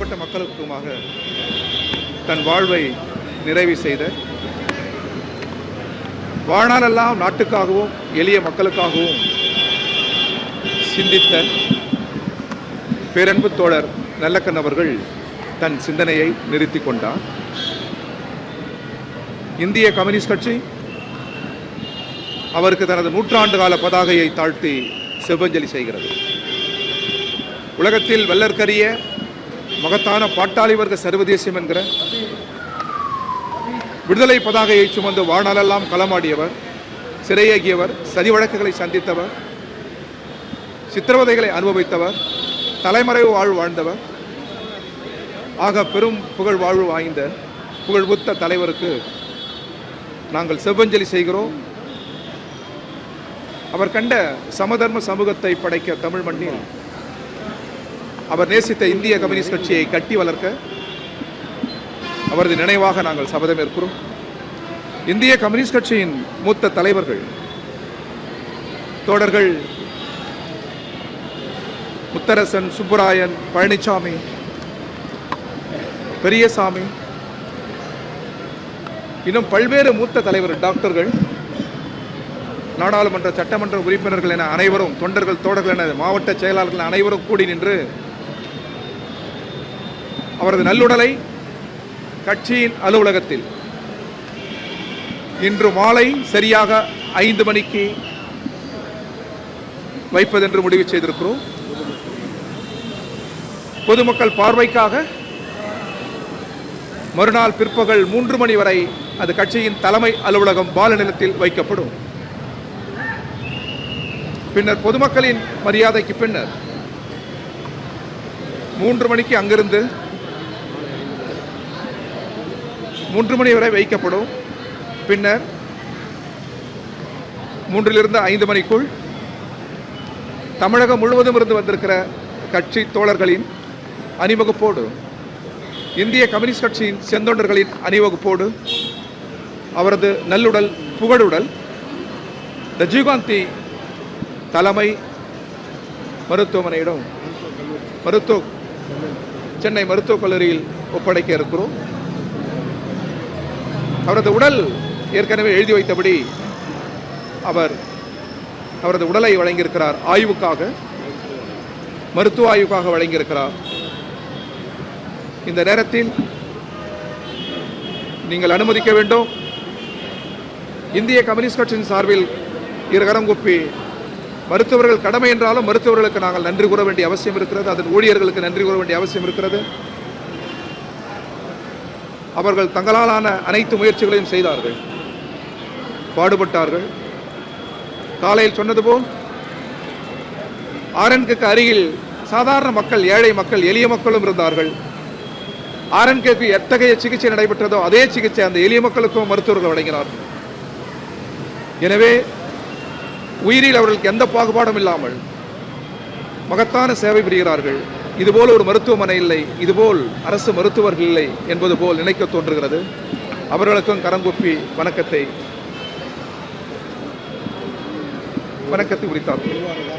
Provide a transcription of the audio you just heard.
மேற்பட்ட மக்களுக்குமாக தன் வாழ்வை நிறைவு செய்த, வாழ்நாளெல்லாம் நாட்டுக்காகவும் எளிய மக்களுக்காகவும் சிந்தித்த பேரன்பு தோழர் நல்லக்கண் அவர்கள் தன் சிந்தனையை நிறுத்தி கொண்டார். இந்திய கம்யூனிஸ்ட் கட்சி அவருக்கு தனது 100 ஆண்டு கால பதாகையை தாழ்த்தி செவ்வஞ்சலி செய்கிறது. உலகத்தில் வல்லற்கரிய மகத்தான பாட்டாளி வர்க்க சர்வதேசம் என்கிற விடுதலை பதாகையை சுமந்து வாழ்நாளெல்லாம் களமாடியவர், சிறையேகியவர், சதி வழக்குகளை சந்தித்தவர், சித்திரவதைகளை அனுபவித்தவர், தலைமறைவு வாழ்வு வாழ்ந்தவர், ஆக பெரும் புகழ் வாழ்வு வாய்ந்த புகழ்புத்த தலைவருக்கு நாங்கள் செவ்வஞ்சலி செய்கிறோம். அவர் கண்ட சமதர்ம சமூகத்தை படைக்க தமிழ் மண்ணில் அவர் நேசித்த இந்திய கம்யூனிஸ்ட் கட்சியை கட்டி வளர்க்க அவரது நினைவாக நாங்கள் சபதம் ஏற்கிறோம். இந்திய கம்யூனிஸ்ட் கட்சியின் மூத்த தலைவர்கள் தோழர்கள் முத்தரசன், சுப்புராயன், பழனிசாமி, பெரியசாமி, இன்னும் பல்வேறு மூத்த தலைவர்கள், டாக்டர்கள், நாடாளுமன்ற சட்டமன்ற உறுப்பினர்கள் என அனைவரும், தொண்டர்கள், தோழர்கள் என மாவட்ட செயலாளர்கள் அனைவரும் கூடி நின்று அவரது நல்லுடலை கட்சியின் அலுவலகத்தில் இன்று மாலை சரியாக 5 மணிக்கு வைப்பதென்று முடிவு செய்திருக்கிறோம். பொதுமக்கள் பார்வைக்காக மறுநாள் பிற்பகல் 3 மணி வரை அது கட்சியின் தலைமை அலுவலகம் பாலநிலத்தில் வைக்கப்படும். பின்னர் பொதுமக்களின் மரியாதைக்கு பின்னர் 3 மணிக்கு அங்கிருந்து 3 மணி வரை வைக்கப்படும். பின்னர் 3லிருந்து 5 மணிக்குள் தமிழகம் முழுவதும் இருந்து வந்திருக்கிற கட்சி தோழர்களின் அணிவகுப்போடு, இந்திய கம்யூனிஸ்ட் கட்சியின் செந்தொண்டர்களின் அணிவகுப்போடு அவரது நல்லுடல் புகழுடல் ராஜீவ்காந்தி தலைமை மருத்துவமனையிடம் சென்னை மருத்துவக் கல்லூரியில் ஒப்படைக்க இருக்கிறோம். அவரது உடல் ஏற்கனவே எழுதி வைத்தபடி அவரது உடலை வழங்கியிருக்கிறார். ஆய்வுக்காக, மருத்துவ ஆய்வுக்காக வழங்கியிருக்கிறார். இந்த நேரத்தில் நீங்கள் அனுமதிக்க வேண்டும். இந்திய கம்யூனிஸ்ட் கட்சியின் சார்பில் இருகரம் கூப்பி மருத்துவர்கள் கடமை என்றாலும் மருத்துவர்களுக்கு நாங்கள் நன்றி கூற வேண்டிய அவசியம் இருக்கிறது. அதன் ஊழியர்களுக்கு நன்றி கூற வேண்டிய அவசியம் இருக்கிறது. அவர்கள் தங்களாலான அனைத்து முயற்சிகளையும் செய்தார்கள், பாடுபட்டார்கள். காலையில் சொன்னது போல் ஆர்என்கேக்கு அருகில் சாதாரண மக்கள், ஏழை மக்கள், எளிய மக்களும் இருந்தார்கள். ஆர்என்கேக்கு எத்தகைய சிகிச்சை நடைபெற்றதோ அதே சிகிச்சை அந்த எளிய மக்களுக்கும் மருத்துவர்கள் வழங்கினார்கள். எனவே உயிரில் அவர்களுக்கு எந்த பாகுபாடும் இல்லாமல் மகத்தான சேவை புரிகிறார்கள். இதுபோல் ஒரு மருத்துவமனை இல்லை, இதுபோல் அரசு மருத்துவர்கள் இல்லை என்பது போல் நினைக்க தோன்றுகிறது. அவர்களுக்கும் கரங்கூப்பி வணக்கத்தை உரித்தார்கள்.